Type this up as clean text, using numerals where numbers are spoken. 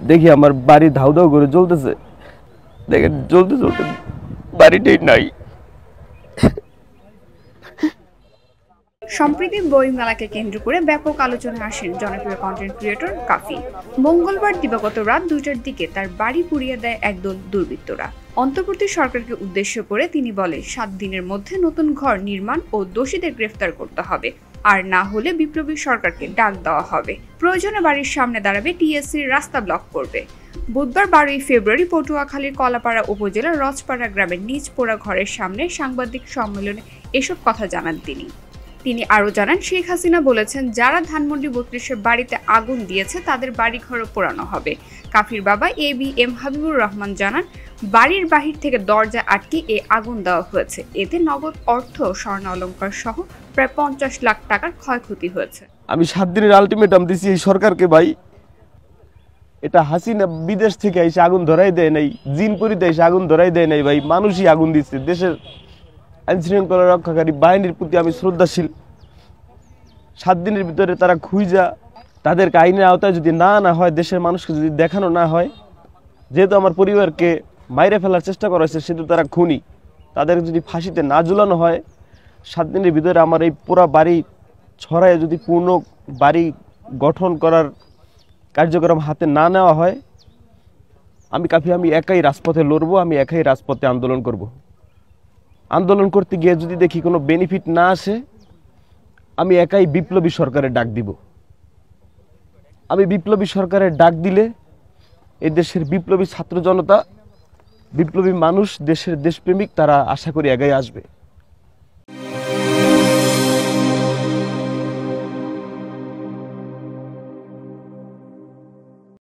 দেখি আমার বাড়ি ধাউ ধাউ করে জ্বলতেছে, দেখেন জ্বলতে জ্বলতে বাড়িটাই নাই। সম্প্রতি বইমেলাকে কেন্দ্র করে ব্যাপক আলোচনায় আসেন জনপ্রিয় কন্টেন্ট ক্রিয়েটর কাফি। মঙ্গলবার দিবাগত রাত 2টার দিকে তার বাড়ি পুড়িয়ে দেয় একদল দুর্বৃত্তরা। অন্তর্বর্তী সরকারকে উদ্দেশ্য করে তিনি বলে 7 দিনের মধ্যে নতুন ঘর নির্মাণ ও দোষীদের গ্রেফতার করতে হবে, আর না হলে বিপ্লবী সরকারকে ডাক দেওয়া হবে। প্রয়োজনে বাড়ির সামনে দাঁড়াবে, টিএসসির রাস্তা ব্লক করবে। বুধবার 12 ফেব্রুয়ারি পটুয়াখালীর কলাপাড়া উপজেলার রজপাড়া গ্রামের নিজ পোড়া ঘরের সামনে সাংবাদিক সম্মেলনে এসব কথা জানান তিনি আরও জানান, শেখ হাসিনা বলেছেন যারা ধানমন্ডি 32-এর বাড়িতে আগুন দিয়েছে তাদের বাড়িঘরও পোড়ানো হবে। কাফির বাবা ABM হাবিবুর রহমান জানান, বাড়ির বাহির থেকে দরজা আটকে আগুন দেওয়া হয়েছে। এতে নগদ অর্থ, স্বর্ণ অলংকার সহ প্রায় 50 লাখ টাকার ক্ষয়ক্ষতি হয়েছে। আমি 7 দিনের আলটিমেটাম দিছি এই সরকারকে ভাই। এটা হাসিনা বিদেশ থেকে এসে আগুন ধরাই দেয় নাই, জিনপুরিতে এসে আগুন ধরাই দেয় নাই ভাই, মানুষই আগুন দিচ্ছে। দেশের আইনশৃঙ্খলা রক্ষাকারী বাহিনীর প্রতি আমি শ্রদ্ধাশীল। 7 দিনের ভিতরে তারা খুঁজা তাদেরকে আইনের আওতায় যদি না হয়, দেশের মানুষকে যদি দেখানো না হয়, যেহেতু আমার পরিবারকে মাইরে ফেলার চেষ্টা করা হয়েছে, সেহেতু তারা খুনি, তাদের যদি ফাঁসিতে না ঝুলানো হয়, 7 দিনের ভিতরে আমার এই পুরা বাড়ি ছড়ায় যদি পূর্ণ বাড়ি গঠন করার কার্যক্রম হাতে না নেওয়া হয়, আমি একাই রাজপথে লড়বো, আমি একাই রাজপথে আন্দোলন করব। আন্দোলন করতে গিয়ে যদি দেখি কোনো বেনিফিট না আসে, আমি একাই বিপ্লবী সরকারের ডাক দিব। আমি বিপ্লবী সরকারের ডাক দিলে এই দেশের বিপ্লবী ছাত্র জনতা, বিপ্লবী মানুষ, দেশের দেশপ্রেমিক, তারা আশা করি এগিয়ে আসবে।